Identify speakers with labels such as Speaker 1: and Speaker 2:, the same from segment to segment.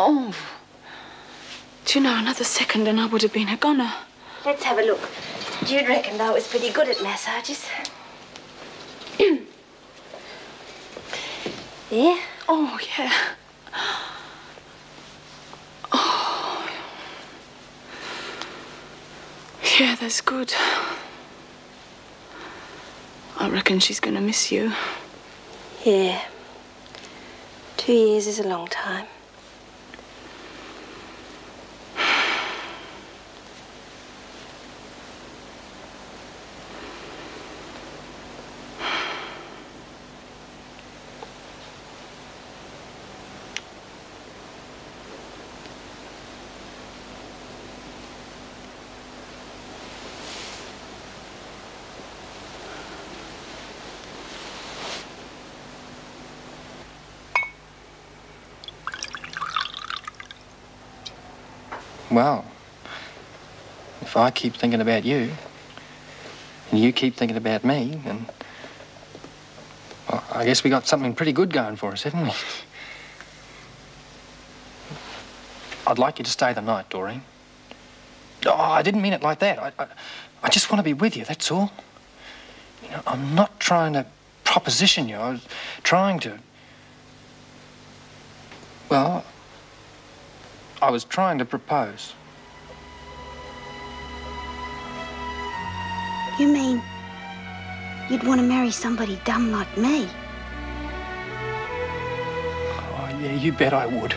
Speaker 1: Oh. Do you know, another second and I would have been a goner.
Speaker 2: Let's have a look. Jude reckoned I was pretty good at massages. Yeah?
Speaker 1: Oh, yeah. Oh. Yeah, that's good. I reckon she's going to miss you.
Speaker 2: Yeah. 2 years is a long time.
Speaker 3: Well, if I keep thinking about you, and you keep thinking about me, then... well, I guess we got something pretty good going for us, haven't we? I'd like you to stay the night, Doreen. Oh, I didn't mean it like that. I just want to be with you, that's all. You know, I'm not trying to proposition you. I was trying to... well... I was trying to propose.
Speaker 2: You mean you'd want to marry somebody dumb like me?
Speaker 3: Oh, yeah, you bet I would.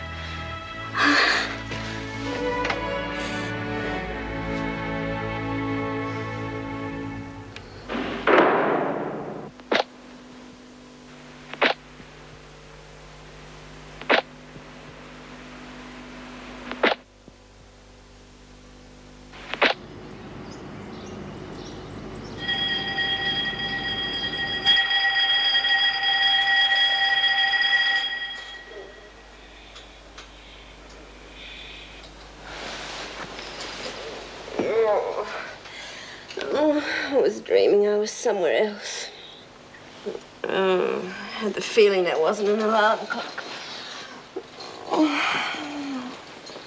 Speaker 2: I was dreaming I was somewhere else. I had the feeling that wasn't an alarm clock.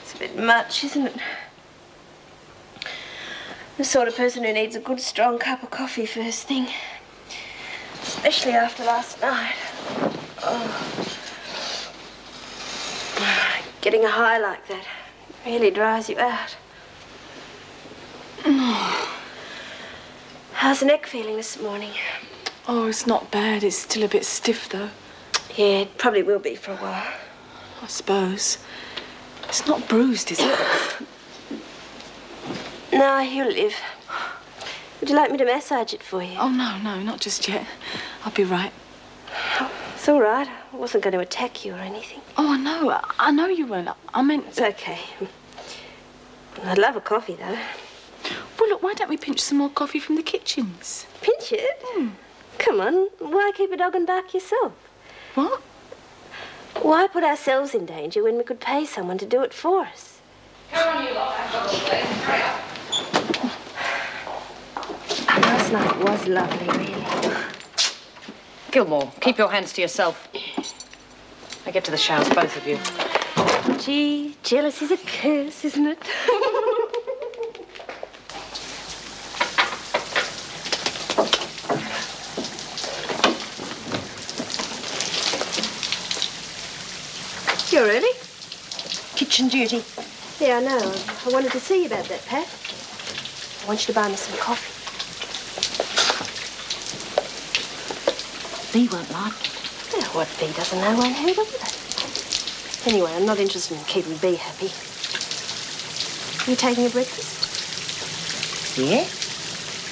Speaker 2: It's a bit much, isn't it? The sort of person who needs a good, strong cup of coffee first thing. Especially after last night. Getting a high like that really dries you out. How's the neck feeling this morning?
Speaker 1: Oh, it's not bad. It's still a bit stiff, though.
Speaker 2: Yeah, it probably will be for a while.
Speaker 1: I suppose. It's not bruised, is it?
Speaker 2: No, you'll live. Would you like me to massage it for you?
Speaker 1: Oh, no, not just yet. I'll be right.
Speaker 2: Oh, it's all right. I wasn't going to attack you or anything.
Speaker 1: Oh, I know you weren't. I meant...
Speaker 2: It's okay. I'd love a coffee, though.
Speaker 1: Well, look, why don't we pinch some more coffee from the kitchens?
Speaker 2: Pinch it? Come on. Why keep a dog and bark yourself?
Speaker 1: What?
Speaker 2: Why put ourselves in danger when we could pay someone to do it for us?
Speaker 4: Come on, you lot. I've got all day. Hurry up.
Speaker 2: Last night was lovely, really.
Speaker 4: Gilmore, keep your hands to yourself. Now get to the showers, both of you.
Speaker 2: Gee, jealousy's a curse, isn't it? You ready?
Speaker 4: Kitchen duty.
Speaker 2: Yeah, I know. I wanted to see you about that, Pat. I want you to buy me some coffee.
Speaker 4: Bea won't like it.
Speaker 2: Yeah, what Bea doesn't know won't hurt, will it? Anyway, I'm not interested in keeping Bea happy. You taking a breakfast?
Speaker 4: Yeah?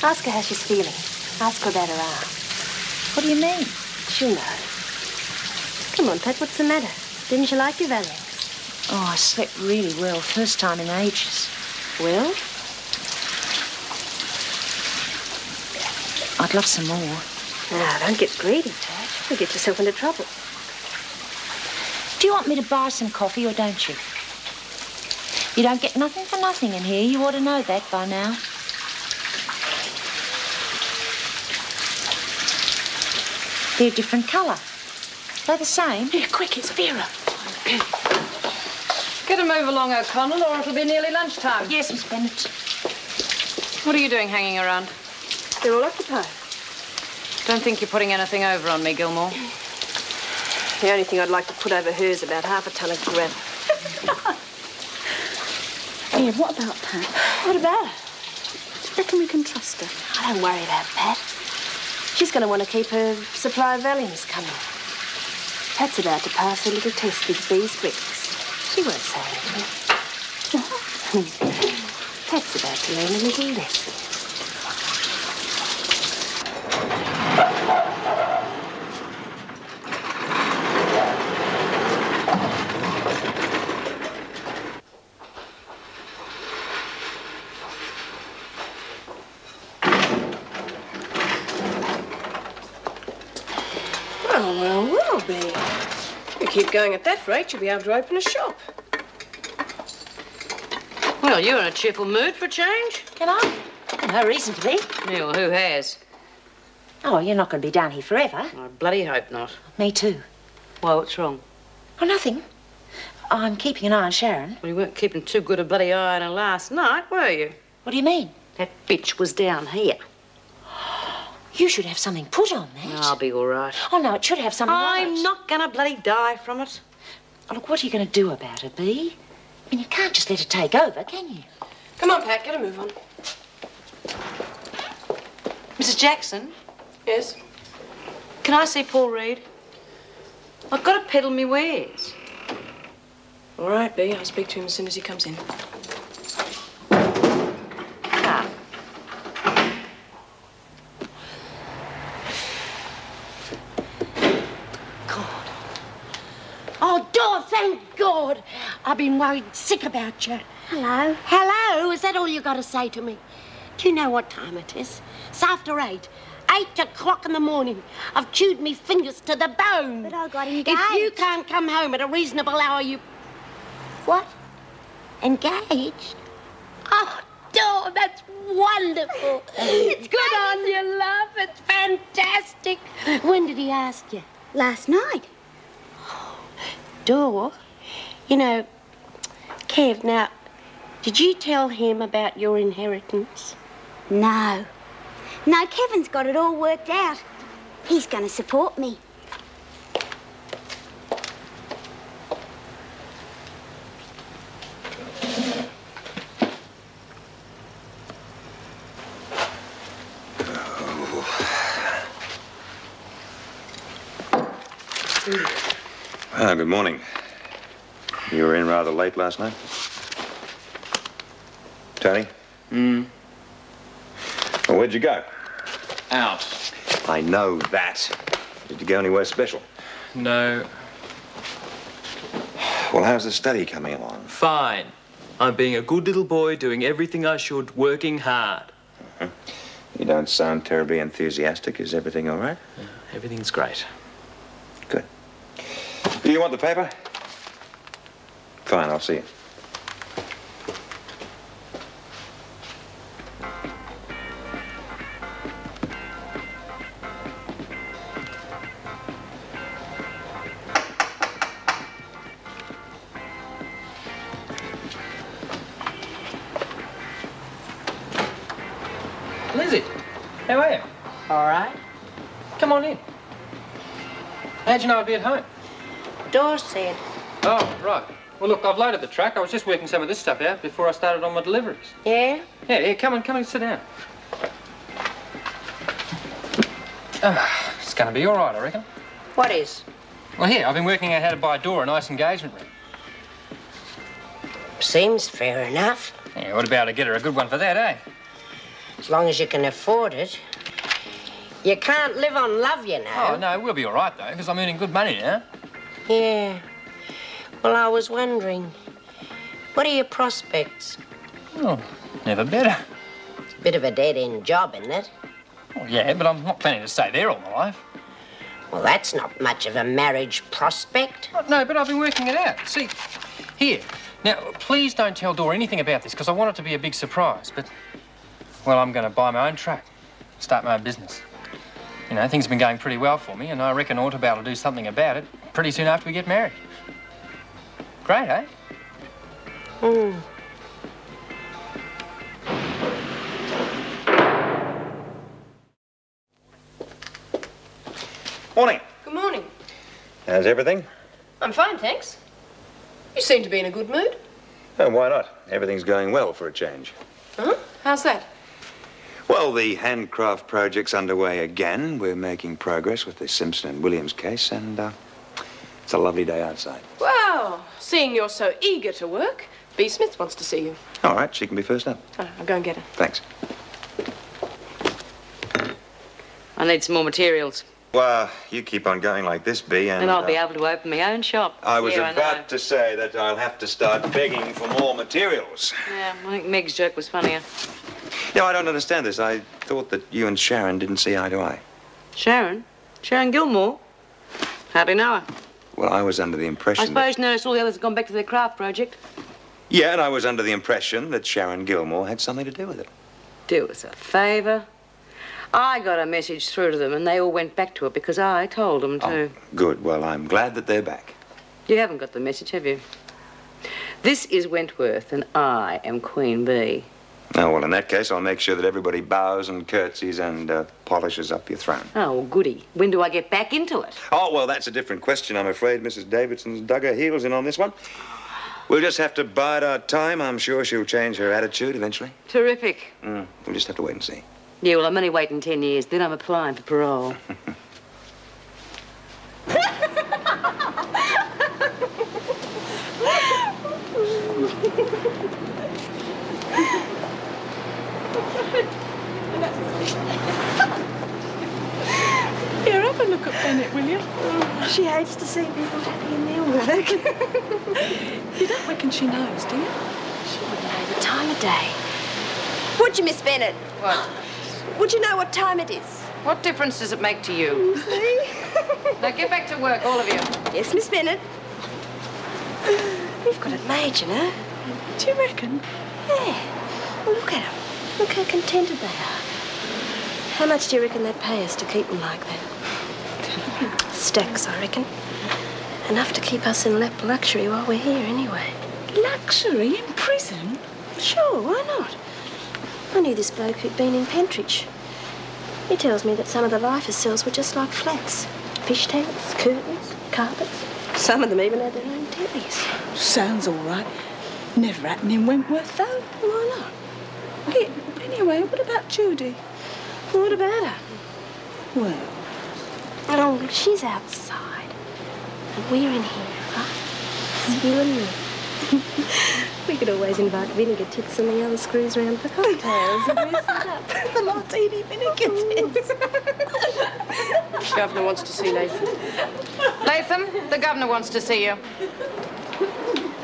Speaker 2: Ask her how she's feeling. Ask her about her arm.
Speaker 4: What do you mean?
Speaker 2: She'll know. Come on, Pat, what's the matter? Didn't you like your Valens?
Speaker 4: Oh, I slept really well. First time in ages.
Speaker 2: Well?
Speaker 4: I'd love some more.
Speaker 2: Now, don't get greedy, Pat. You'll get yourself into trouble.
Speaker 4: Do you want me to buy some coffee or don't you? You don't get nothing for nothing in here. You ought to know that by now. They're a different colour. They're the same.
Speaker 1: Here, quick, it's Vera.
Speaker 5: Move along, O'Connell, or it'll be nearly lunchtime.
Speaker 4: Yes, Miss Bennett.
Speaker 5: What are you doing hanging around?
Speaker 2: They're all occupied.
Speaker 5: Don't think you're putting anything over on me, Gilmore.
Speaker 2: The only thing I'd like to put over her is about half a ton of gravel.
Speaker 1: Ian, what about Pat?
Speaker 2: What about her?
Speaker 1: Do you reckon we can trust her?
Speaker 2: I don't worry about Pat. She's going to want to keep her supply of Valiums coming. Pat's about to pass her little test with B's breakfast. She won't say anything. Pat's about to learn a little lesson. Well, B. If you keep going at that rate, you'll be able to open a shop.
Speaker 5: Well, you're in a cheerful mood for a change.
Speaker 4: Can I? No reason to be.
Speaker 5: Yeah, well, who has?
Speaker 4: Oh, you're not going to be down here forever.
Speaker 5: I bloody hope not.
Speaker 4: Me too.
Speaker 5: Why, what's wrong?
Speaker 4: Oh, nothing. I'm keeping an eye on Sharon.
Speaker 5: Well, you weren't keeping too good a bloody eye on her last night, were you?
Speaker 4: What do you mean?
Speaker 5: That bitch was down here.
Speaker 4: You should have something put on that.
Speaker 5: I'll be all right.
Speaker 4: Oh, no, it should have something on it.
Speaker 5: I'm not going to bloody die from it.
Speaker 4: Oh, look, what are you going to do about it, Bea? I mean, you can't just let it take over, can you?
Speaker 2: Come on, Pat, get a move on.
Speaker 5: Mrs. Jackson,
Speaker 2: Yes?
Speaker 5: can I see Paul Reed? I've got to peddle me wares.
Speaker 2: All right, B. I'll speak to him as soon as he comes in.
Speaker 5: Ah.
Speaker 6: Oh, Dor, thank God. I've been worried sick about you.
Speaker 7: Hello.
Speaker 6: Hello, is that all you got to say to me? Do you know what time it is? It's after 8. 8 o'clock in the morning. I've chewed me fingers to the bone.
Speaker 7: But I got engaged.
Speaker 6: If you can't come home at a reasonable hour, you... What? Engaged? Oh, Dor, that's wonderful. It's good on you, love. It's fantastic. When did he ask you?
Speaker 7: Last night.
Speaker 6: Dor, you know, Kev, now, did you tell him about your inheritance?
Speaker 7: No. No, Kevin's got it all worked out. He's going to support me.
Speaker 8: Good morning. You were in rather late last night? Tony? Well, where'd you go?
Speaker 3: Out.
Speaker 8: I know that. Did you go anywhere special?
Speaker 3: No.
Speaker 8: Well, how's the study coming along?
Speaker 9: Fine. I'm being a good little boy, doing everything I should, working hard.
Speaker 8: You don't sound terribly enthusiastic. Is everything all right?
Speaker 9: Everything's great.
Speaker 8: Good. Do you want the paper? Fine, I'll see you.
Speaker 3: Lizzie, how are you?
Speaker 6: All right.
Speaker 3: Come on in. How'd you know I'd be at home?
Speaker 6: Dor said.
Speaker 3: Oh, right. Well, look, I've loaded the truck. I was just working some of this stuff out before I started on my deliveries.
Speaker 6: Yeah?
Speaker 3: Yeah, come on, sit down. It's going to be all right, I reckon.
Speaker 6: What is?
Speaker 3: Well, here, I've been working out how to buy Dora a nice engagement ring.
Speaker 6: Seems fair enough.
Speaker 3: Yeah, what about to get her a good one for that, eh?
Speaker 6: As long as you can afford it. You can't live on love, you know.
Speaker 3: Oh, no, we'll be all right, though, because I'm earning good money now.
Speaker 6: Yeah. Well, I was wondering, what are your prospects?
Speaker 3: Oh, never better.
Speaker 6: It's a bit of a dead-end job, isn't it?
Speaker 3: Oh, yeah, but I'm not planning to stay there all my life.
Speaker 6: Well, that's not much of a marriage prospect.
Speaker 3: Oh, no, but I've been working it out. See, here. Now, please don't tell Dora anything about this, because I want it to be a big surprise, but... Well, I'm going to buy my own truck, start my own business. You know, things have been going pretty well for me, and I reckon I ought to be able to do something about it pretty soon after we get married. Great, eh?
Speaker 8: Morning.
Speaker 2: Good morning.
Speaker 8: How's everything?
Speaker 2: I'm fine, thanks. You seem to be in a good mood.
Speaker 8: Oh, why not? Everything's going well for a change.
Speaker 2: Huh? How's that?
Speaker 8: Well, the handcraft project's underway again. We're making progress with the Simpson and Williams case, and it's a lovely day outside.
Speaker 2: Well, seeing you're so eager to work, B. Smith wants to see you.
Speaker 8: All right, she can be first up.
Speaker 2: Oh, I'll go and get her.
Speaker 8: Thanks.
Speaker 5: I need some more materials.
Speaker 8: Well, you keep on going like this, B,
Speaker 5: And I'll be able to open my own shop.
Speaker 8: I was
Speaker 5: Here,
Speaker 8: about to say that I'll have to start begging for more materials.
Speaker 5: Yeah, I think Meg's joke was funnier.
Speaker 8: No, I don't understand this. I thought that you and Sharon didn't see eye to eye.
Speaker 5: Sharon? Sharon Gilmore? Hardly know her.
Speaker 8: Well, I was under the impression
Speaker 5: I suppose you noticed all the others have gone back to their craft project.
Speaker 8: Yeah, and I was under the impression that Sharon Gilmore had something to do with it.
Speaker 5: Do us a favour. I got a message through to them and they all went back to her because I told them to.
Speaker 8: Oh, good. Well, I'm glad that they're back.
Speaker 5: You haven't got the message, have you? This is Wentworth and I am Queen Bee.
Speaker 8: Oh, well, in that case, I'll make sure that everybody bows and curtsies and polishes up your throne.
Speaker 5: Oh, well, goody. When do I get back into it?
Speaker 8: Oh, well, that's a different question, I'm afraid. Mrs. Davidson's dug her heels in on this one. We'll just have to bide our time. I'm sure she'll change her attitude eventually.
Speaker 5: Terrific.
Speaker 8: We'll just have to wait and see.
Speaker 5: Yeah, well, I'm only waiting 10 years. Then I'm applying for parole.
Speaker 1: Here, have a look at Bennett, will you?
Speaker 2: She hates to see people happy in their work.
Speaker 1: You don't reckon she knows, do you?
Speaker 2: She wouldn't know the time of day. Would you, Miss Bennett?
Speaker 5: What?
Speaker 2: Would you know what time it is?
Speaker 5: What difference does it make to you?
Speaker 2: See?
Speaker 5: Now get back to work, all of you.
Speaker 2: Yes, Miss Bennett. You've got it made, you know.
Speaker 1: Do you reckon?
Speaker 2: Yeah. Well, look at them. Look how contented they are. How much do you reckon they'd pay us to keep them like that? Stacks, I reckon. Enough to keep us in lap luxury while we're here, anyway.
Speaker 1: Luxury in prison?
Speaker 2: Sure, why not? I knew this bloke who'd been in Pentridge. He tells me that some of the lifers' cells were just like flats. Fish tanks, curtains, carpets. Some of them even had their own tellies.
Speaker 1: Sounds all right. Never happened in Wentworth, though.
Speaker 2: Why not?
Speaker 1: Hey, anyway, what about Judy?
Speaker 2: What about her?
Speaker 1: Well,
Speaker 2: Oh, she's outside. And we're in here, right? It's you and me. We could always invite vinegar tits and the other screws round for cocktails and dress it up.
Speaker 1: the martini vinegar tits.
Speaker 2: The governor wants to see Latham.
Speaker 5: Latham, the governor wants to see you.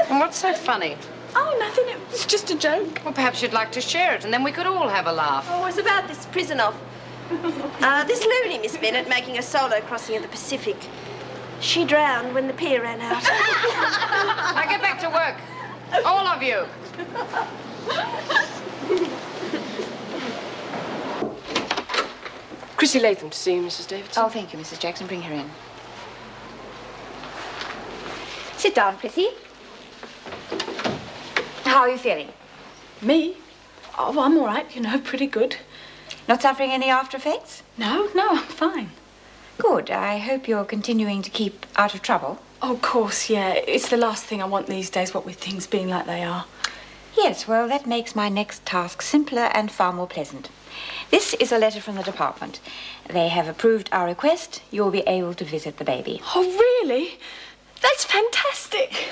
Speaker 5: And what's so funny?
Speaker 1: Oh, nothing. It was just a joke.
Speaker 5: Well, perhaps you'd like to share it, and then we could all have a laugh.
Speaker 2: Oh, it's about this prison off. This loony, Miss Bennett, making a solo crossing of the Pacific. She drowned when the pier ran out.
Speaker 5: Now get back to work. All of you.
Speaker 2: Chrissy Latham to see you, Mrs. Davidson.
Speaker 4: Oh, thank you, Mrs. Jackson. Bring her in.
Speaker 7: Sit down, Chrissy. How are you feeling?
Speaker 1: Me? Oh, I'm all right, you know, pretty good.
Speaker 4: Not suffering any after effects?
Speaker 1: No, I'm fine.
Speaker 4: Good. I hope you're continuing to keep out of trouble.
Speaker 1: Oh, of course, yeah. It's the last thing I want these days, what with things being like they are.
Speaker 4: Yes, well, that makes my next task simpler and far more pleasant. This is a letter from the department. They have approved our request. You'll be able to visit the baby.
Speaker 1: Oh, really? That's fantastic.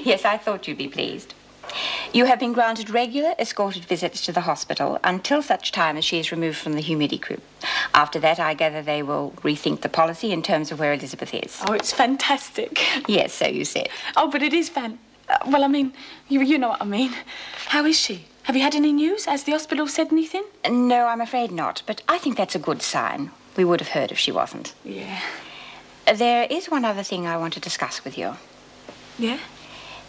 Speaker 4: Yes, I thought you'd be pleased. You have been granted regular escorted visits to the hospital until such time as she is removed from the humidity group. After that, I gather they will rethink the policy in terms of where Elizabeth is.
Speaker 1: Oh, it's fantastic.
Speaker 4: Yes, so you said.
Speaker 1: Oh, but it is well, I mean, you know what I mean. How is she? Have you had any news? Has the hospital said anything?
Speaker 4: No, I'm afraid not, but I think that's a good sign. We would have heard if she wasn't.
Speaker 1: Yeah.
Speaker 4: There is one other thing I want to discuss with you.
Speaker 1: Yeah?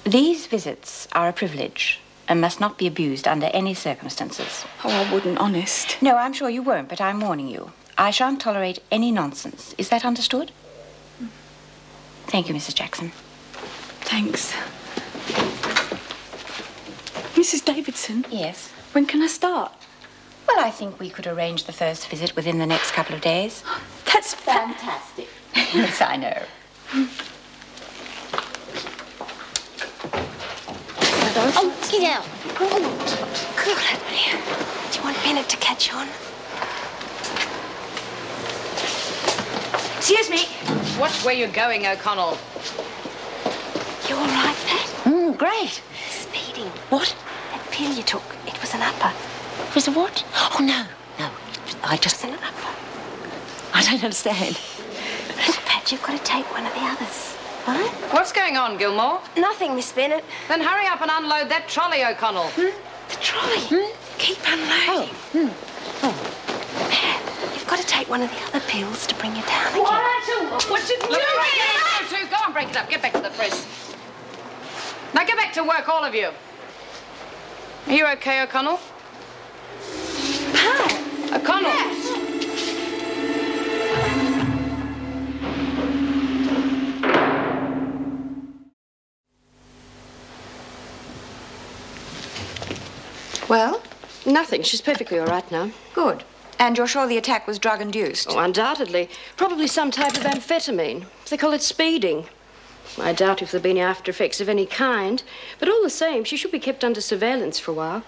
Speaker 4: These visits are a privilege and must not be abused under any circumstances.
Speaker 1: Oh, I wouldn't, honest.
Speaker 4: No, I'm sure you won't, but I'm warning you. I shan't tolerate any nonsense. Is that understood? Thank you, Mrs. Jackson.
Speaker 1: Thanks. Mrs. Davidson?
Speaker 4: Yes?
Speaker 1: When can I start?
Speaker 4: Well, I think we could arrange the first visit within the next couple of days.
Speaker 1: That's
Speaker 4: Fantastic. Yes, I know.
Speaker 2: Oh, get out. Oh, cool it, will you? Do you want Bennett to catch on?
Speaker 5: Excuse me. Watch where you're going, O'Connell.
Speaker 2: You all right, Pat?
Speaker 5: Great.
Speaker 2: Speeding.
Speaker 5: What?
Speaker 2: That pill you took, it was an upper.
Speaker 5: It was a what? Oh, no. I just...
Speaker 2: It was an upper.
Speaker 5: I don't understand.
Speaker 2: Look, Pat, you've got to take one of the others. Right?
Speaker 5: What's going on, Gilmore?
Speaker 2: Nothing, Miss Bennett.
Speaker 5: Then hurry up and unload that trolley, O'Connell.
Speaker 2: The trolley. Keep unloading. Pat, you've got to take one of the other pills to bring you down again.
Speaker 5: What you doing? Go on, break it up. Get back to the press. Now get back to work, all of you. Are you okay, O'Connell?
Speaker 2: Pat!
Speaker 5: O'Connell!
Speaker 2: Pat.
Speaker 4: Well?
Speaker 2: Nothing. She's perfectly all right now.
Speaker 4: Good. And you're sure the attack was drug-induced?
Speaker 2: Oh, undoubtedly. Probably some type of amphetamine. They call it speeding. I doubt if there have been after effects of any kind. But all the same, she should be kept under surveillance for a while.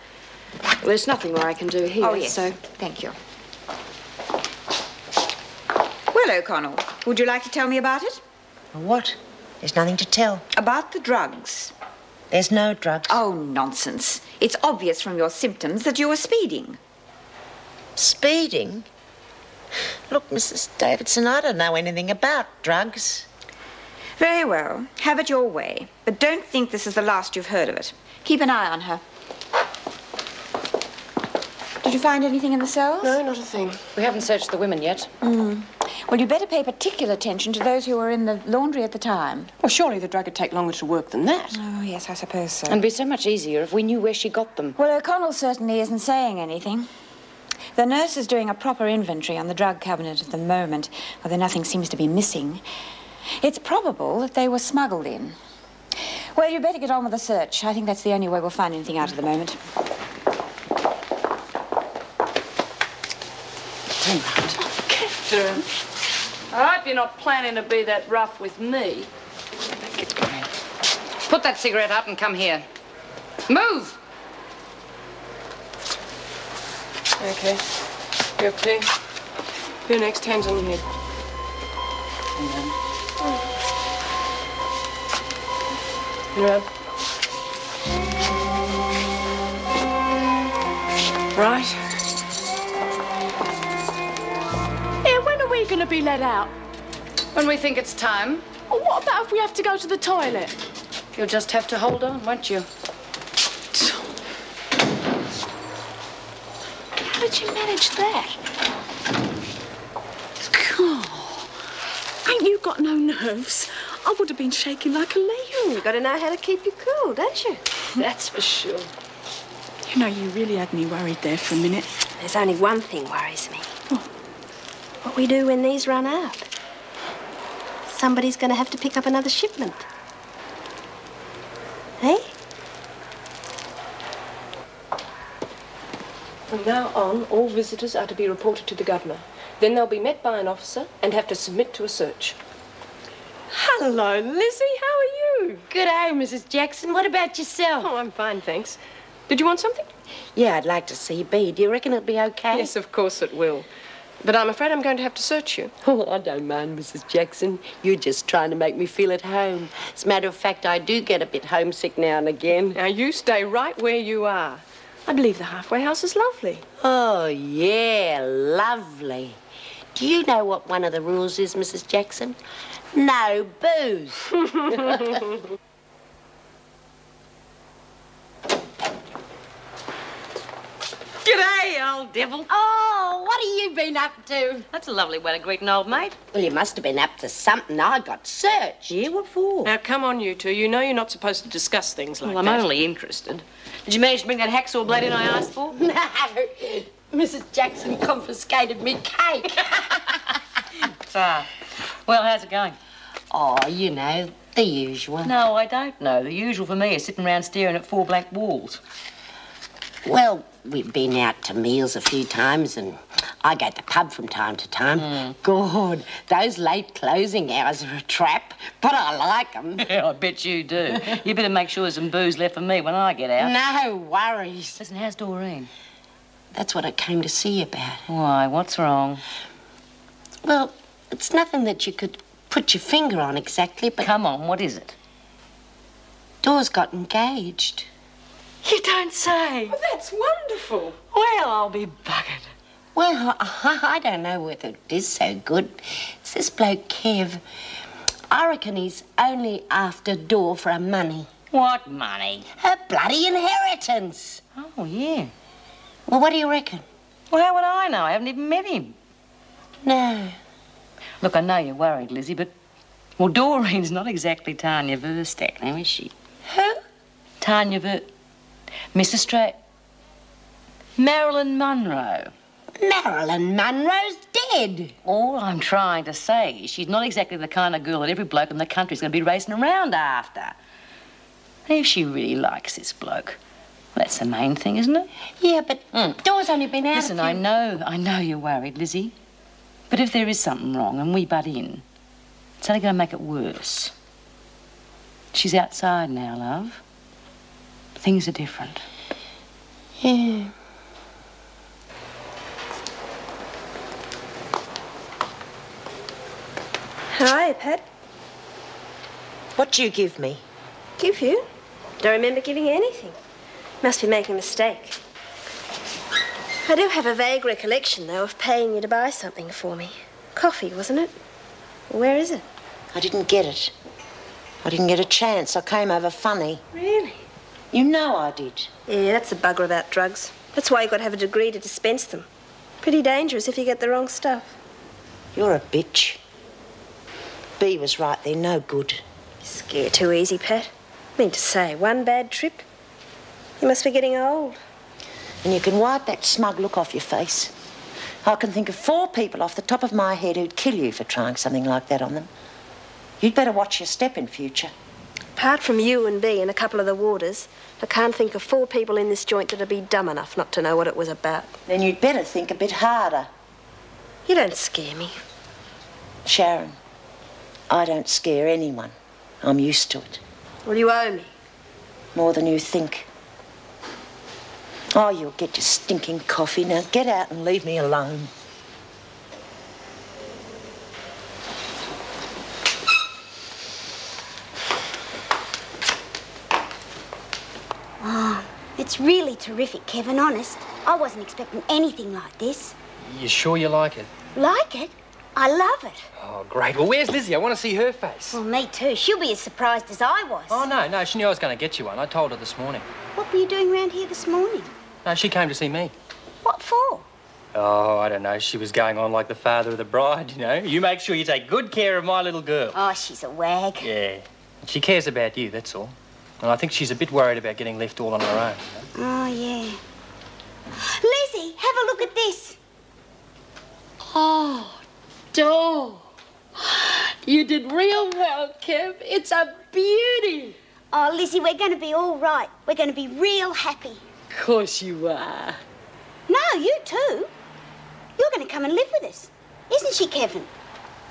Speaker 2: Well, there's nothing more I can do here,
Speaker 4: Oh, yes.
Speaker 2: so...
Speaker 4: Thank you. Well, O'Connell, would you like to tell me about it?
Speaker 6: What? There's nothing to tell.
Speaker 4: About the drugs.
Speaker 6: There's no drugs.
Speaker 4: Oh, nonsense. It's obvious from your symptoms that you were speeding.
Speaker 6: Speeding? Look, Mrs. Davidson, I don't know anything about drugs.
Speaker 4: Very well. Have it your way. But don't think this is the last you've heard of it. Keep an eye on her. Did you find anything in the cells?
Speaker 2: No, not a thing.
Speaker 5: We haven't searched the women yet.
Speaker 4: Well, you better pay particular attention to those who were in the laundry at the time.
Speaker 2: Well, surely the drug would take longer to work than that.
Speaker 4: Oh, yes, I suppose so.
Speaker 5: And be so much easier if we knew where she got them.
Speaker 4: Well, O'Connell certainly isn't saying anything. The nurse is doing a proper inventory on the drug cabinet at the moment, although nothing seems to be missing. It's probable that they were smuggled in. Well, you better get on with the search. I think that's the only way we'll find anything out at the moment.
Speaker 10: Catherine, I hope you're not planning to be that rough with me.
Speaker 5: Put that cigarette up and come here. Move!
Speaker 10: Okay. You're clear. You're next. Hands on your head. Around. Right. Yeah, when are we going to be let out?
Speaker 5: When we think it's time,
Speaker 10: Well, what about if we have to go to the toilet?
Speaker 5: you'll just have to hold on, won't you?
Speaker 10: How did you manage that? Oh, ain't you got no nerves? I would have been shaking like a leaf.
Speaker 2: You've got to know how to keep you cool, don't you?
Speaker 10: That's for sure. You know, you really had me worried there for a minute.
Speaker 2: There's only one thing worries me. What we do when these run out. Somebody's going to have to pick up another shipment. Eh?
Speaker 10: From now on, all visitors are to be reported to the governor. Then they'll be met by an officer and have to submit to a search. Hello, Lizzie. How are you?
Speaker 6: Good day, Mrs. Jackson. What about yourself?
Speaker 10: Oh, I'm fine, thanks. Did you want something?
Speaker 6: Yeah, I'd like to see B. Do you reckon it'll be okay?
Speaker 10: Yes, of course it will. But I'm afraid I'm going to have to search you.
Speaker 6: Oh, I don't mind, Mrs. Jackson. You're just trying to make me feel at home. As a matter of fact, I do get a bit homesick now and again.
Speaker 10: Now, you stay right where you are. I believe the halfway house is lovely.
Speaker 6: Oh, yeah, lovely. Do you know what one of the rules is, Mrs. Jackson? No booze.
Speaker 5: G'day, old devil.
Speaker 6: Oh, what have you been up to?
Speaker 5: That's a lovely way to greet an old mate.
Speaker 6: Well, you must have been up to something. I got searched. Yeah, what for?
Speaker 10: Now, come on, you two. You know you're not supposed to discuss things like
Speaker 5: Well, I'm
Speaker 10: that.
Speaker 5: only interested. Did you manage to bring that hacksaw blade in I asked for?
Speaker 6: No, Mrs. Jackson confiscated me cake.
Speaker 5: Well, how's it going?
Speaker 6: Oh, you know, the usual.
Speaker 5: No, I don't know. The usual for me is sitting around staring at four blank walls.
Speaker 6: Well, we've been out to meals a few times and I go to the pub from time to time. God, those late closing hours are a trap, but I like them.
Speaker 11: Yeah, I bet you do. You better make sure there's some booze left for me when I get out.
Speaker 6: No worries.
Speaker 11: Listen, how's Doreen?
Speaker 6: That's what I came to see you about.
Speaker 11: Why, what's wrong?
Speaker 6: Well, it's nothing that you could put your finger on exactly, but...
Speaker 11: Come on, what is it?
Speaker 6: Dor's got engaged.
Speaker 11: You don't say.
Speaker 10: Oh, that's wonderful.
Speaker 11: Well, I'll be buggered.
Speaker 6: Well, I don't know whether it is so good. It's this bloke, Kev. I reckon he's only after Dor for her money.
Speaker 11: What money?
Speaker 6: Her bloody inheritance.
Speaker 11: Oh, yeah.
Speaker 6: Well, what do you reckon?
Speaker 11: Well, how would I know? I haven't even met him.
Speaker 6: No.
Speaker 11: Look, I know you're worried, Lizzie, but... Well, Doreen's not exactly Tanya Verstack now, is she?
Speaker 6: Who?
Speaker 11: Tanya Miss Australia... Marilyn Monroe.
Speaker 6: Marilyn Monroe's dead.
Speaker 11: All I'm trying to say is she's not exactly the kind of girl that every bloke in the country's going to be racing around after. And if she really likes this bloke, well, that's the main thing, isn't it?
Speaker 6: Yeah, but Dor's only been out
Speaker 11: Listen, I know you're worried, Lizzie. But if there is something wrong and we butt in, it's only going to make it worse. She's outside now, love. Things are different.
Speaker 6: Yeah.
Speaker 2: Hi, Pat.
Speaker 6: What do you give me?
Speaker 2: Give you? Don't remember giving you anything. Must be making a mistake. I do have a vague recollection, though, of paying you to buy something for me. Coffee, wasn't it? Where is it?
Speaker 6: I didn't get it. I didn't get a chance. I came over funny.
Speaker 2: Really?
Speaker 6: You know I did.
Speaker 2: Yeah, that's the bugger about drugs. That's why you've got to have a degree to dispense them. Pretty dangerous if you get the wrong stuff.
Speaker 6: You're a bitch. B was right there, no good.
Speaker 2: You scare too easy, Pat. I mean to say, one bad trip. You must be getting old.
Speaker 6: And you can wipe that smug look off your face. I can think of 4 people off the top of my head who'd kill you for trying something like that on them. You'd better watch your step in future.
Speaker 2: Apart from you and B and a couple of the warders, I can't think of 4 people in this joint that'd be dumb enough not to know what it was about.
Speaker 6: Then you'd better think a bit harder.
Speaker 2: You don't scare me.
Speaker 6: Sharon, I don't scare anyone. I'm used to it.
Speaker 2: Well, you owe me.
Speaker 6: More than you think. Oh, you'll get your stinking coffee. Now get out and leave me alone.
Speaker 7: Oh, it's really terrific, Kevin, honest. I wasn't expecting anything like this.
Speaker 3: You sure you like it?
Speaker 7: Like it? I love it.
Speaker 3: Oh, great. Well, where's Lizzie? I want to see her face.
Speaker 7: Well, me too. She'll be as surprised as I was.
Speaker 3: Oh, no, she knew I was going to get you one. I told her this morning.
Speaker 7: What were you doing round here this morning?
Speaker 3: No, she came to see me.
Speaker 7: What for?
Speaker 3: Oh, I don't know. She was going on like the father of the bride, you know. You make sure you take good care of my little girl.
Speaker 7: Oh, she's a wag.
Speaker 3: Yeah. She cares about you, that's all. And I think she's a bit worried about getting left all on her own. You know?
Speaker 7: Oh, yeah. Lizzie, have a look at this.
Speaker 6: Oh, Dor. You did real well, Kev. It's a beauty.
Speaker 7: Oh, Lizzie, we're going to be all right. We're going to be real happy.
Speaker 6: Of course you are.
Speaker 7: No, you too. You're going to come and live with us. Isn't she, Kevin?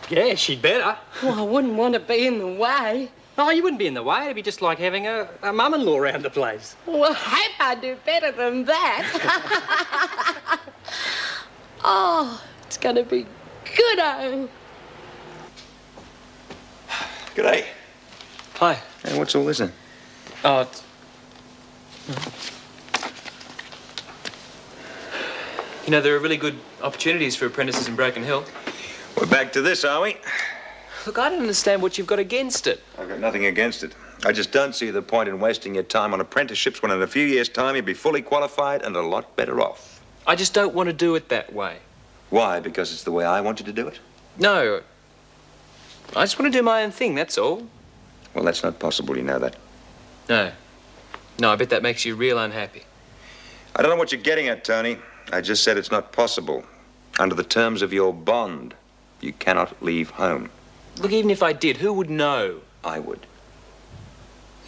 Speaker 3: Yeah, she'd better.
Speaker 6: Well, I wouldn't want to be in the way.
Speaker 3: Oh, you wouldn't be in the way. It'd be just like having a mum-in-law around the place.
Speaker 6: Well, I hope I do better than that. Oh, it's going to be good, oh.
Speaker 8: G'day.
Speaker 9: Hi.
Speaker 8: Hey, what's all this then?
Speaker 9: Oh, it's... You know, there are really good opportunities for apprentices in Broken Hill.
Speaker 8: We're back to this, are we?
Speaker 9: Look, I don't understand what you've got against it.
Speaker 8: I've got nothing against it. I just don't see the point in wasting your time on apprenticeships when in a few years' time you'll be fully qualified and a lot better off.
Speaker 9: I just don't want to do it that way.
Speaker 8: Why? Because it's the way I want you to do it?
Speaker 9: No. I just want to do my own thing, that's all.
Speaker 8: Well, that's not possible, you know that.
Speaker 9: No. No, I bet that makes you real unhappy.
Speaker 8: I don't know what you're getting at, Tony. I just said it's not possible. Under the terms of your bond, you cannot leave home.
Speaker 9: Look, even if I did, who would know?
Speaker 8: I would.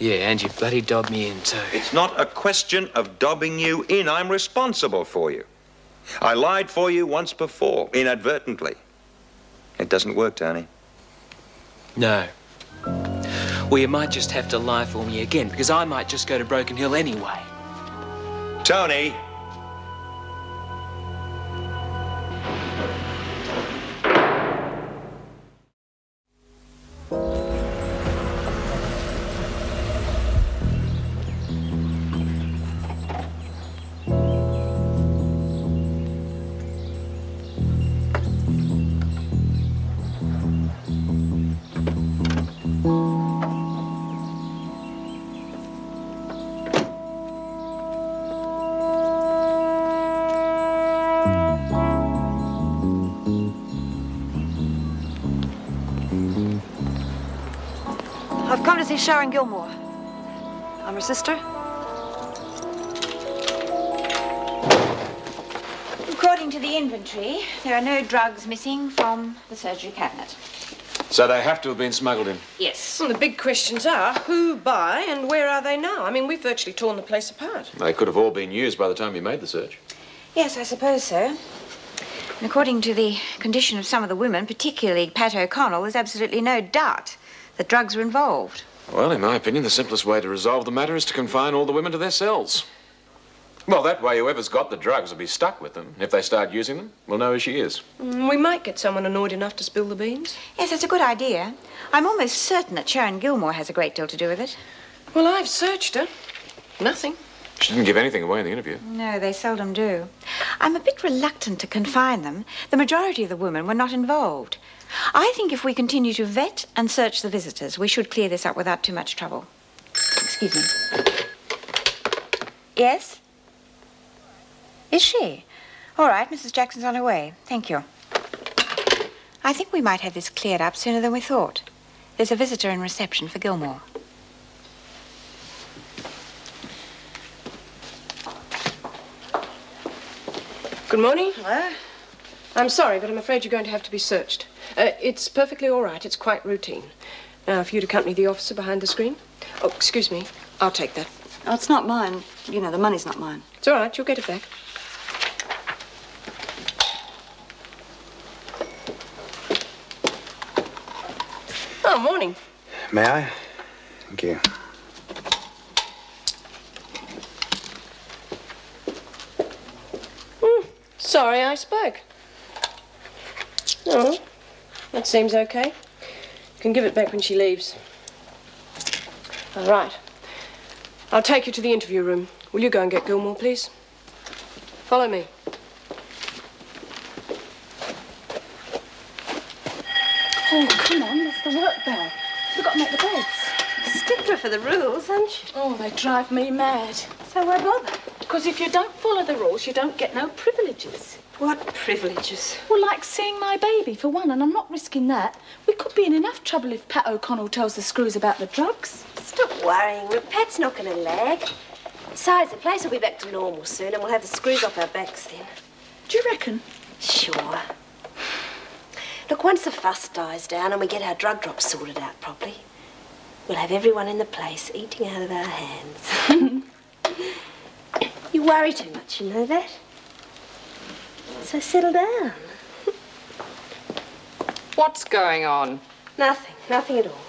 Speaker 9: Yeah, and you bloody dobbed me in too.
Speaker 8: It's not a question of dobbing you in. I'm responsible for you. I lied for you once before, inadvertently. It doesn't work, Tony.
Speaker 9: No. Well, you might just have to lie for me again, because I might just go to Broken Hill anyway.
Speaker 8: Tony!
Speaker 12: I've come to see Sharon Gilmore. I'm her sister.
Speaker 4: According to the inventory, there are no drugs missing from the surgery cabinet.
Speaker 13: So they have to have been smuggled in?
Speaker 4: Yes.
Speaker 10: Well, the big questions are who, by, and where are they now? I mean, we've virtually torn the place apart.
Speaker 13: They could have all been used by the time you made the search.
Speaker 4: Yes, I suppose so. And according to the condition of some of the women, particularly Pat O'Connell, there's absolutely no doubt that drugs were involved.
Speaker 13: Well, in my opinion, the simplest way to resolve the matter is to confine all the women to their cells. Well, that way whoever's got the drugs will be stuck with them. If they start using them, we'll know who she is.
Speaker 10: We might get someone annoyed enough to spill the beans.
Speaker 4: Yes, that's a good idea. I'm almost certain that Sharon Gilmore has a great deal to do with it.
Speaker 10: Well, I've searched her. Nothing.
Speaker 13: She didn't give anything away in the interview.
Speaker 4: No, they seldom do. I'm a bit reluctant to confine them. The majority of the women were not involved. I think if we continue to vet and search the visitors, we should clear this up without too much trouble. Excuse me. Yes? Is she? All right, Mrs. Jackson's on her way. Thank you. I think we might have this cleared up sooner than we thought. There's a visitor in reception for Gilmore.
Speaker 10: Good morning.
Speaker 12: Hello.
Speaker 10: I'm sorry, but I'm afraid you're going to have to be searched. It's perfectly all right. It's quite routine. Now, if you'd accompany the officer behind the screen. Oh, excuse me. I'll take that.
Speaker 12: Oh, it's not mine. You know, the money's not mine.
Speaker 10: It's all right. You'll get it back. Oh, morning.
Speaker 8: May I? Thank you.
Speaker 10: Sorry I spoke. Oh, that seems okay. You can give it back when she leaves. All right. I'll take you to the interview room. Will you go and get Gilmore, please? Follow me.
Speaker 1: Oh, come on, that's the work bell. We've got to make the beds.
Speaker 2: Stickler for the rules, aren't you?
Speaker 1: Oh, they drive me mad.
Speaker 2: So why bother?
Speaker 1: Because if you don't follow the rules, you don't get no privileges.
Speaker 2: What privileges?
Speaker 1: Well, like seeing my baby, for one, and I'm not risking that. We could be in enough trouble if Pat O'Connell tells the screws about the drugs.
Speaker 2: Stop worrying. Pat's not going to lag. Besides, the place will be back to normal soon, and we'll have the screws off our backs then.
Speaker 1: Do you reckon?
Speaker 2: Sure. Look, once the fuss dies down and we get our drug drops sorted out properly, we'll have everyone in the place eating out of our hands. You worry too much, you know that? So settle down.
Speaker 5: What's going on?
Speaker 2: Nothing. Nothing at all.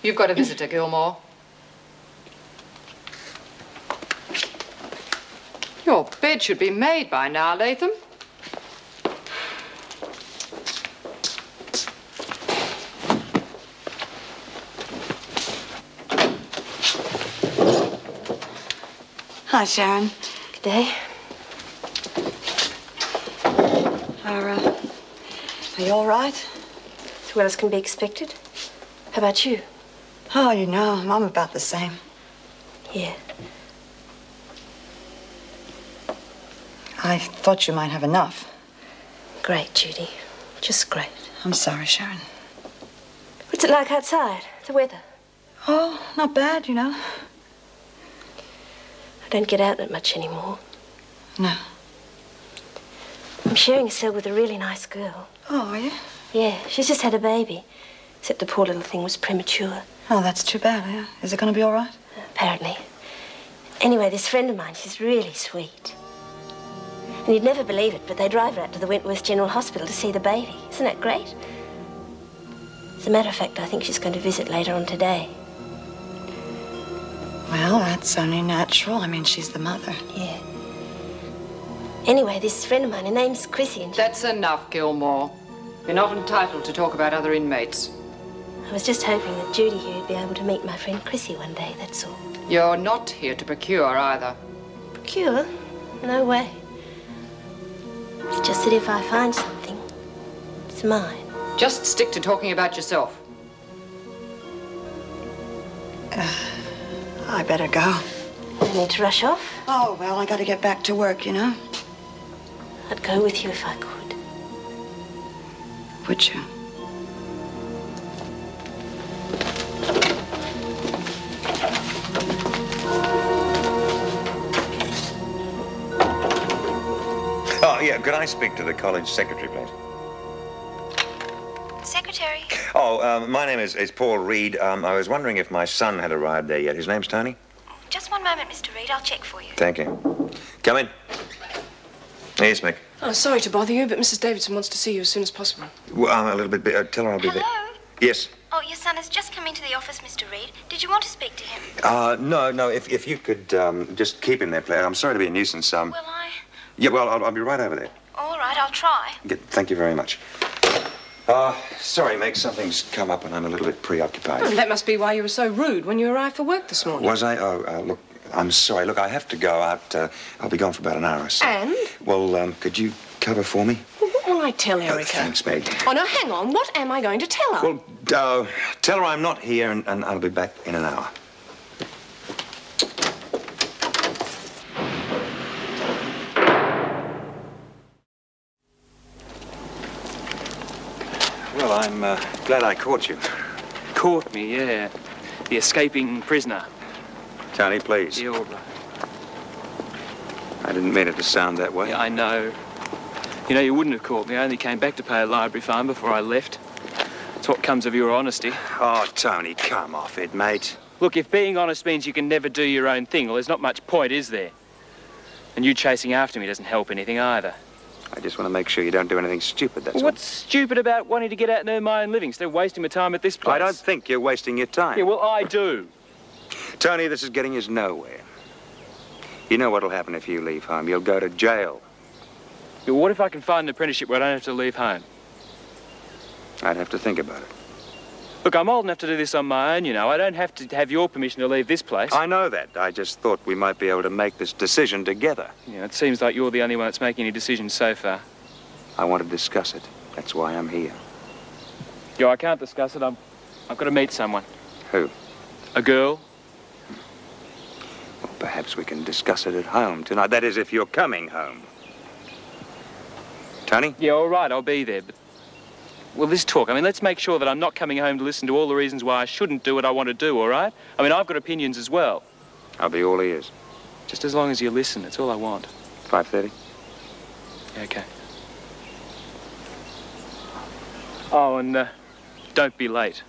Speaker 5: You've got a visitor, Gilmore. Your bed should be made by now, Latham.
Speaker 12: Hi, Sharon.
Speaker 2: Good day.
Speaker 12: Are you all right?
Speaker 2: As well as can be expected. How about you?
Speaker 12: Oh, you know, I'm about the same.
Speaker 2: Yeah.
Speaker 12: I thought you might have enough.
Speaker 2: Great, Judy. Just great.
Speaker 12: I'm sorry, Sharon.
Speaker 2: What's it like outside? The weather?
Speaker 12: Oh, not bad, you know.
Speaker 2: I don't get out that much anymore.
Speaker 12: No.
Speaker 2: I'm sharing a cell with a really nice girl.
Speaker 12: Oh, are you?
Speaker 2: Yeah, she's just had a baby. Except the poor little thing was premature.
Speaker 12: Oh, that's too bad, yeah. Is it going to be all right?
Speaker 2: Apparently. Anyway, this friend of mine, she's really sweet. And you'd never believe it, but they drive her out to the Wentworth General Hospital to see the baby. Isn't that great? As a matter of fact, I think she's going to visit later on today.
Speaker 14: Well, that's only natural. I mean, she's the mother.
Speaker 2: Yeah. Anyway, this friend of mine, her name's Chrissy, and
Speaker 5: That's enough, Gilmore. You're not entitled to talk about other inmates.
Speaker 2: I was just hoping that Judy here would be able to meet my friend Chrissy one day, that's all.
Speaker 5: You're not here to procure either.
Speaker 2: Procure? No way. It's just that if I find something, it's mine.
Speaker 5: Just stick to talking about yourself.
Speaker 14: I better go.
Speaker 2: I need to rush off.
Speaker 14: Oh, well, I got to get back to work, you know.
Speaker 2: I'd go with you if I could.
Speaker 14: Would you?
Speaker 8: Oh, yeah, could I speak to the college secretary, please?
Speaker 15: Secretary.
Speaker 8: Oh, my name is Paul Reed. I was wondering if my son had arrived there yet. His name's Tony?
Speaker 15: Just one moment, Mr. Reed. I'll check for you.
Speaker 8: Thank you. Come in. Yes, Mick.
Speaker 10: Oh, sorry to bother you, but Mrs. Davidson wants to see you as soon as possible.
Speaker 8: Well, I'm a little bit... tell her I'll be there.
Speaker 15: Hello?
Speaker 8: Yes.
Speaker 15: Oh, your son has just come into the office, Mr. Reed. Did you want to speak to him?
Speaker 8: No. If you could just keep him there, please. I'm sorry to be a nuisance.
Speaker 15: Will I?
Speaker 8: Yeah, well, I'll be right over there.
Speaker 15: All right, I'll try.
Speaker 8: Thank you very much. Sorry, Meg, something's come up and I'm a little bit preoccupied.
Speaker 10: Oh, that must be why you were so rude when you arrived for work this morning.
Speaker 8: Was I? Oh, look, I'm sorry. Look, I have to go out. I'll be gone for about an hour or so.
Speaker 10: And?
Speaker 8: Well, could you cover for me?
Speaker 10: Well, what will I tell Erica?
Speaker 8: Thanks, Meg.
Speaker 10: Oh, no, hang on. What am I going to tell her?
Speaker 8: Well, tell her I'm not here and I'll be back in an hour. Well, I'm glad I caught you.
Speaker 9: Caught me, yeah. The escaping prisoner.
Speaker 8: Tony, please.
Speaker 9: Yeah, all right.
Speaker 8: I didn't mean it to sound that way.
Speaker 9: Yeah, I know. You know, you wouldn't have caught me. I only came back to pay a library fine before I left. It's what comes of your honesty.
Speaker 8: Oh, Tony, come off it, mate.
Speaker 9: Look, if being honest means you can never do your own thing, well, there's not much point, is there? And you chasing after me doesn't help anything either.
Speaker 8: I just want to make sure you don't do anything stupid, that's all.
Speaker 9: What's stupid about wanting to get out and earn my own living instead of wasting my time at this place?
Speaker 8: I don't think you're wasting your time.
Speaker 9: Yeah, well, I do.
Speaker 8: Tony, this is getting us nowhere. You know what'll happen if you leave home. You'll go to jail.
Speaker 9: Yeah, what if I can find an apprenticeship where I don't have to leave home?
Speaker 8: I'd have to think about it.
Speaker 9: Look, I'm old enough to do this on my own, you know. I don't have to have your permission to leave this place.
Speaker 8: I know that. I just thought we might be able to make this decision together.
Speaker 9: Yeah, it seems like you're the only one that's making any decisions so far.
Speaker 8: I want to discuss it. That's why I'm here.
Speaker 9: Yeah, I can't discuss it. I've got to meet someone.
Speaker 8: Who?
Speaker 9: A girl.
Speaker 8: Well, perhaps we can discuss it at home tonight. That is, if you're coming home. Tony?
Speaker 9: Yeah, all right, I'll be there, but... Well, this talk, I mean, let's make sure that I'm not coming home to listen to all the reasons why I shouldn't do what I want to do, all right? I mean, I've got opinions as well.
Speaker 8: I'll be all ears.
Speaker 9: Just as long as you listen, that's all I want.
Speaker 8: 5:30?
Speaker 9: Okay. Oh, and don't be late.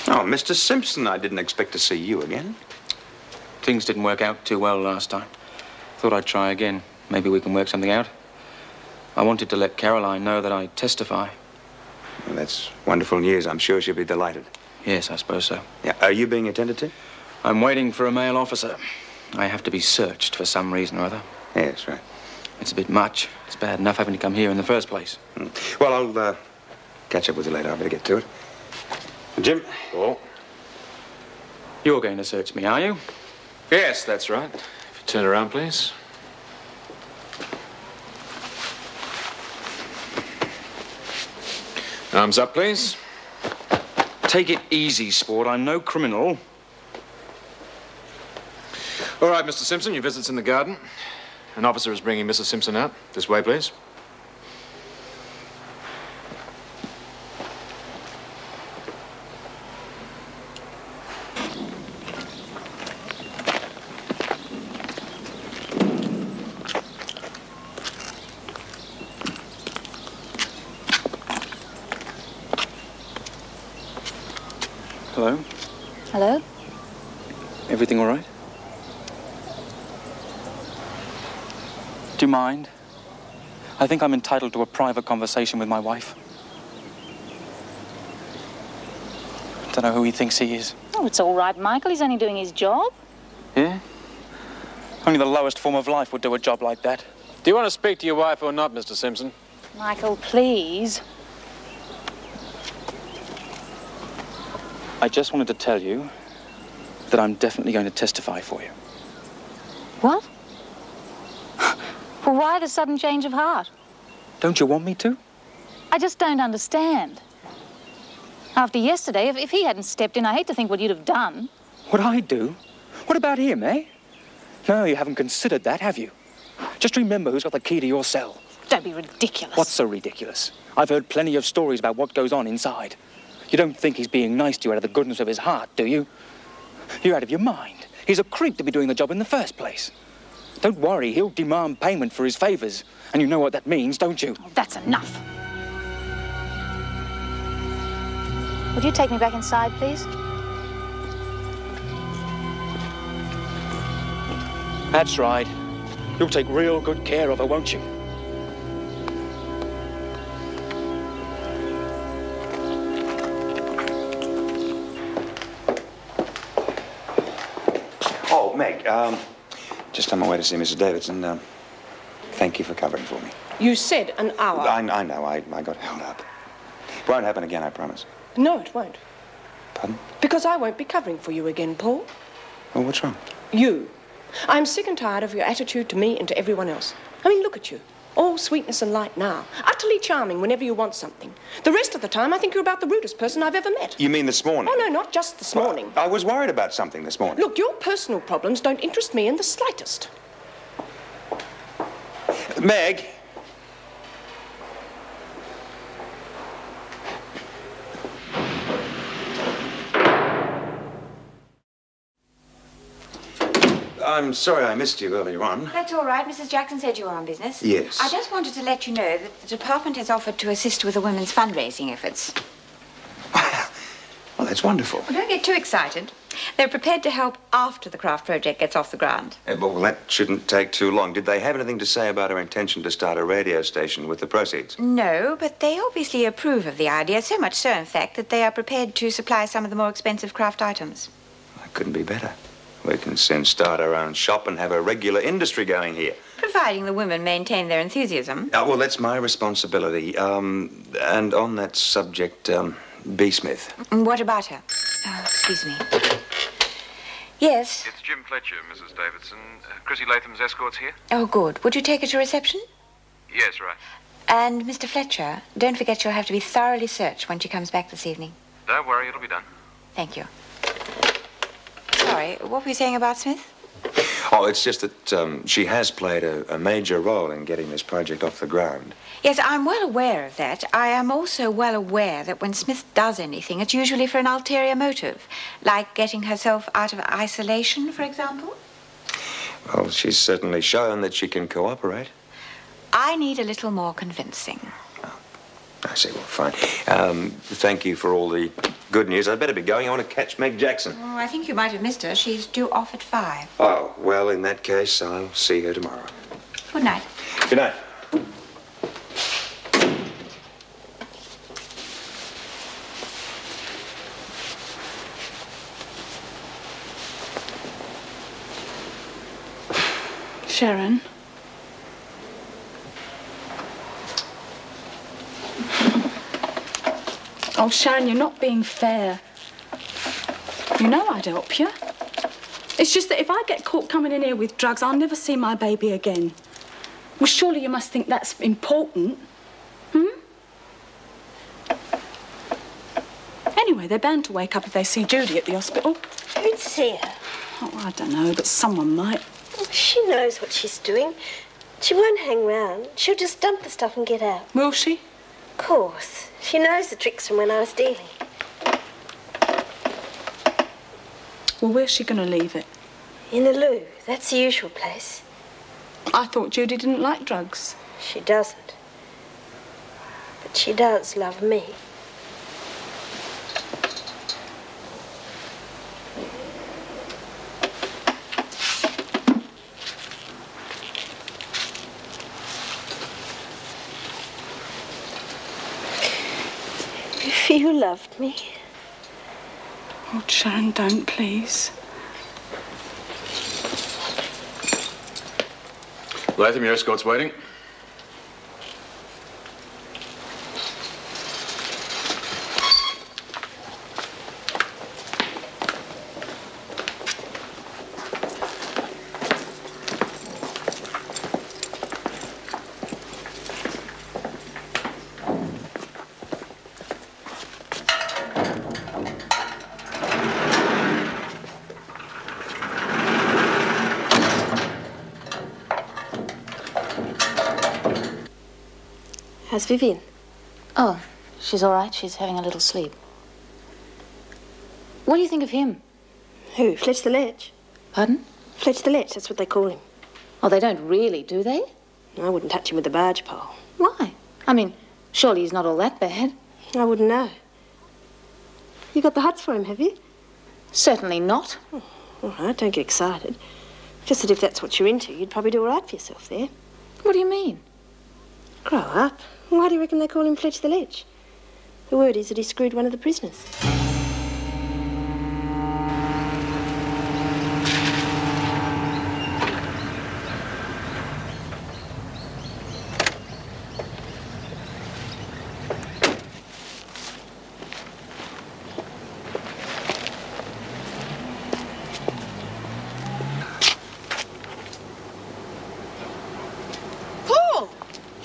Speaker 8: Oh, Mr. Simpson, I didn't expect to see you again.
Speaker 3: Things didn't work out too well last time. Thought I'd try again. Maybe we can work something out. I wanted to let Caroline know that I'd testify.
Speaker 8: Well, that's wonderful news. I'm sure she'll be delighted.
Speaker 3: Yes, I suppose so.
Speaker 8: Yeah. Are you being attended to?
Speaker 3: I'm waiting for a male officer. I have to be searched for some reason or other.
Speaker 8: Yes, right.
Speaker 3: It's a bit much. It's bad enough having to come here in the first place.
Speaker 8: Well, I'll catch up with you later. I better get to it. Jim?
Speaker 3: Oh. You're going to search me, are you?
Speaker 13: Yes, that's right. If you turn around, please. Arms up, please.
Speaker 3: Take it easy, sport. I'm no criminal.
Speaker 13: All right, Mr. Simpson, your visit's in the garden. An officer is bringing Mrs. Simpson out. This way, please.
Speaker 3: Hello?
Speaker 16: Hello?
Speaker 3: Everything all right? Do you mind? I think I'm entitled to a private conversation with my wife. Don't know who he thinks he is.
Speaker 16: Oh, it's all right, Michael. He's only doing his job.
Speaker 3: Yeah? Only the lowest form of life would do a job like that.
Speaker 13: Do you want to speak to your wife or not, Mr. Simpson?
Speaker 16: Michael, please.
Speaker 3: I just wanted to tell you that I'm definitely going to testify for you.
Speaker 16: What? Well, why the sudden change of heart?
Speaker 3: Don't you want me to?
Speaker 16: I just don't understand. After yesterday, if he hadn't stepped in, I hate to think what you'd have done.
Speaker 3: What I do? What about him, eh? No, you haven't considered that, have you? Just remember who's got the key to your cell.
Speaker 16: Don't be ridiculous.
Speaker 3: What's so ridiculous? I've heard plenty of stories about what goes on inside. You don't think he's being nice to you out of the goodness of his heart, do you? You're out of your mind. He's a creep to be doing the job in the first place. Don't worry, he'll demand payment for his favours. And you know what that means, don't you?
Speaker 16: Oh, that's enough. Would you take me back inside, please?
Speaker 3: That's right. You'll take real good care of her, won't you?
Speaker 8: Oh, Meg, just on my way to see Mrs. Davidson. Thank you for covering for me.
Speaker 10: You said an hour.
Speaker 8: I know. I got held up. It won't happen again, I promise.
Speaker 10: No, it won't.
Speaker 8: Pardon?
Speaker 10: Because I won't be covering for you again, Paul.
Speaker 8: Well, what's wrong?
Speaker 10: You. I'm sick and tired of your attitude to me and to everyone else. I mean, look at you. All sweetness and light now. Utterly charming whenever you want something. The rest of the time, I think you're about the rudest person I've ever met.
Speaker 8: You mean this morning?
Speaker 10: Oh, no, not just this morning.
Speaker 8: I was worried about something this morning.
Speaker 10: Look, your personal problems don't interest me in the slightest.
Speaker 8: Meg! I'm sorry I missed you earlier on.
Speaker 4: That's all right. Mrs. Jackson said you were on business.
Speaker 8: Yes.
Speaker 4: I just wanted to let you know that the department has offered to assist with the women's fundraising efforts.
Speaker 8: Well, that's wonderful.
Speaker 4: Well, don't get too excited. They're prepared to help after the craft project gets off the ground.
Speaker 8: Well, that shouldn't take too long. Did they have anything to say about our intention to start a radio station with the proceeds?
Speaker 4: No, but they obviously approve of the idea, so much so, in fact, that they are prepared to supply some of the more expensive craft items.
Speaker 8: That couldn't be better. We can soon start our own shop and have a regular industry going here.
Speaker 4: Providing the women maintain their enthusiasm.
Speaker 8: Well, that's my responsibility. And on that subject, B. Smith.
Speaker 4: What about her? Oh, excuse me. Yes?
Speaker 17: It's Jim Fletcher, Mrs. Davidson. Chrissy Latham's escort's here?
Speaker 4: Oh, good. Would you take her to reception?
Speaker 17: Yes, right.
Speaker 4: And, Mr. Fletcher, don't forget she'll have to be thoroughly searched when she comes back this evening.
Speaker 17: Don't worry, it'll be done.
Speaker 4: Thank you. Sorry, what were you saying about Smith?
Speaker 8: Oh, it's just that she has played a major role in getting this project off the ground.
Speaker 4: Yes, I'm well aware of that. I am also well aware that when Smith does anything, it's usually for an ulterior motive, like getting herself out of isolation, for example.
Speaker 8: Well, she's certainly shown that she can cooperate.
Speaker 4: I need a little more convincing.
Speaker 8: Oh, I see. Well, fine. Thank you for all the good news. I'd better be going. I want to catch Meg Jackson.
Speaker 4: Oh, I think you might have missed her. She's due off at 5.
Speaker 8: Oh, well, in that case, I'll see her tomorrow.
Speaker 4: Good night.
Speaker 8: Good night.
Speaker 1: Sharon. Oh, Sharon, you're not being fair. You know I'd help you. It's just that if I get caught coming in here with drugs, I'll never see my baby again. Well, surely you must think that's important. Anyway, they're bound to wake up if they see Judy at the hospital.
Speaker 2: Who'd see her?
Speaker 1: Oh, I don't know, but someone might.
Speaker 2: She knows what she's doing. She won't hang round. She'll just dump the stuff and get out.
Speaker 1: Will she?
Speaker 2: Of course. She knows the tricks from when I was dealing.
Speaker 1: Well, where's she going to leave it?
Speaker 2: In the loo. That's the usual place.
Speaker 1: I thought Judy didn't like drugs.
Speaker 2: She doesn't. But she does love me. If you loved me.
Speaker 1: Oh, Sharon, don't, please.
Speaker 13: Latham, your escort's waiting.
Speaker 2: How's Vivian?
Speaker 16: Oh, she's all right. She's having a little sleep. What do you think of him?
Speaker 2: Who? Fletch the Lech?
Speaker 16: Pardon?
Speaker 2: Fletch the Lech, that's what they call him.
Speaker 16: Oh, they don't really, do they?
Speaker 2: I wouldn't touch him with a barge pole.
Speaker 16: Why? I mean, surely he's not all that bad.
Speaker 2: I wouldn't know. You got the huts for him, have you?
Speaker 16: Certainly not.
Speaker 2: Oh, all right, don't get excited. Just that if that's what you're into, you'd probably do all right for yourself there.
Speaker 16: What do you mean?
Speaker 2: Grow up. Why do you reckon they call him Fletch the Lech? The word is that he screwed one of the prisoners.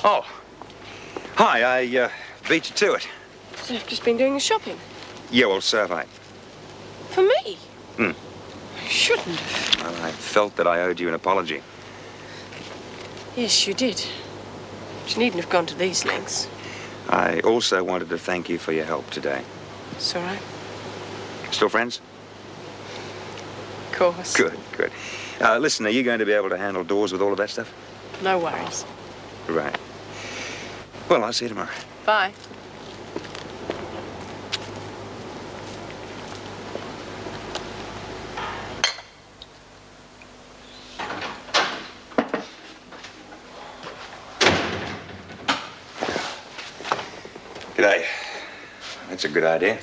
Speaker 8: Oh. Hi, I beat you to it.
Speaker 10: So you've just been doing the shopping?
Speaker 8: Yeah, well, so have I.
Speaker 10: For me?
Speaker 8: Hmm.
Speaker 10: You shouldn't have.
Speaker 8: Well, I felt that I owed you an apology.
Speaker 10: Yes, you did. But you needn't have gone to these lengths.
Speaker 8: I also wanted to thank you for your help today.
Speaker 10: It's all right.
Speaker 8: Still friends?
Speaker 10: Of course.
Speaker 8: Good, good. Listen, are you going to be able to handle doors with all of that stuff?
Speaker 10: No worries.
Speaker 8: Right. Well, I'll see you tomorrow.
Speaker 10: Bye.
Speaker 8: G'day. That's a good idea.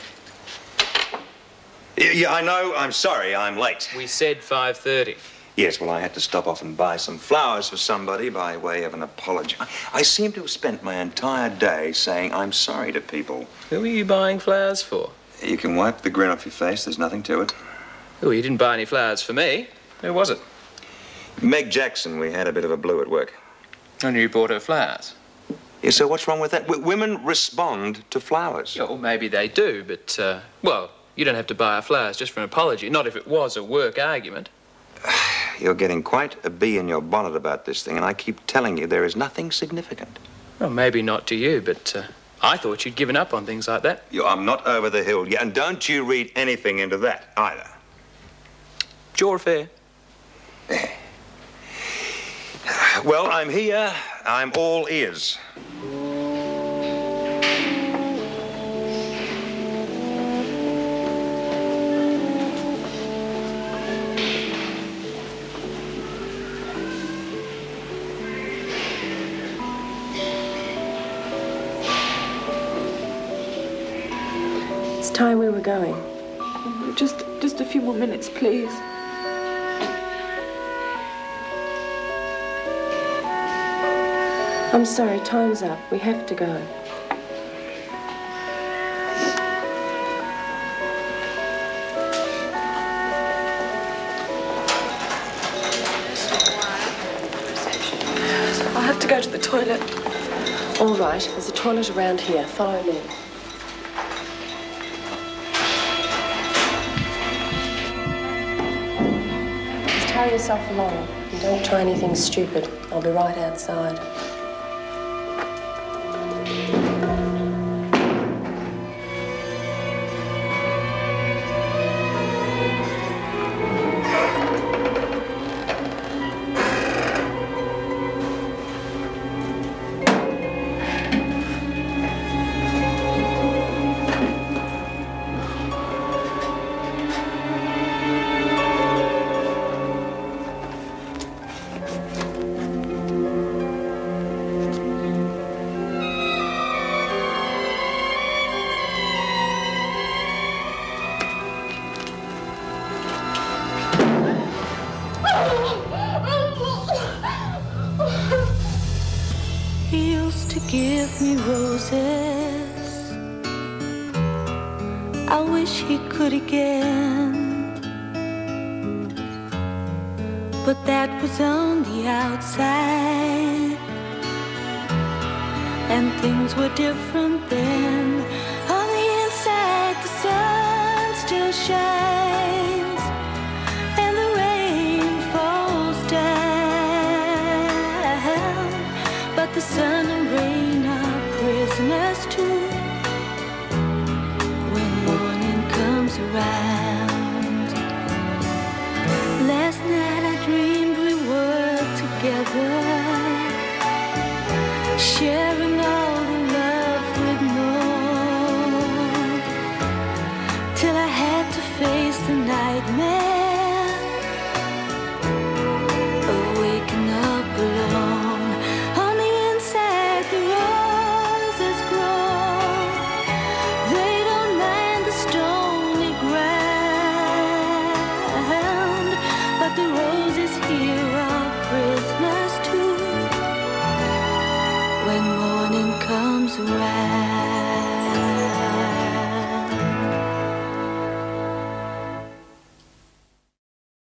Speaker 8: Yeah, I know. I'm sorry. I'm late.
Speaker 9: We said 5:30.
Speaker 8: Yes, well, I had to stop off and buy some flowers for somebody by way of an apology. I seem to have spent my entire day saying I'm sorry to people.
Speaker 9: Who are you buying flowers for?
Speaker 8: You can wipe the grin off your face. There's nothing to it.
Speaker 9: Oh, you didn't buy any flowers for me. Who was it?
Speaker 8: Meg Jackson. We had a bit of a blue at work.
Speaker 9: And you bought her flowers?
Speaker 8: Yeah, so what's wrong with that? Women respond to flowers.
Speaker 9: Yeah, well, maybe they do, but, well, you don't have to buy her flowers just for an apology. Not if it was a work argument.
Speaker 8: You're getting quite a bee in your bonnet about this thing, and I keep telling you there is nothing significant.
Speaker 9: Well, maybe not to you, but I thought you'd given up on things like that.
Speaker 8: I'm not over the hill yet, and don't you read anything into that either.
Speaker 9: It's your affair.
Speaker 8: Well, I'm here. I'm all ears.
Speaker 10: It's time we were going.
Speaker 1: Just a few more minutes, please.
Speaker 10: I'm sorry, time's up. We have to go.
Speaker 1: I have to go to the toilet.
Speaker 10: All right, there's a toilet around here. Follow me. Just hurry yourself along and don't try anything stupid. I'll be right outside.
Speaker 18: me roses. I wish he could again, but that was on the outside, and things were different then. On the inside, the sun still shines, and the rain falls down, but the sun and rain are prisoners too. When morning comes around, last night I dreamed we were together, sharing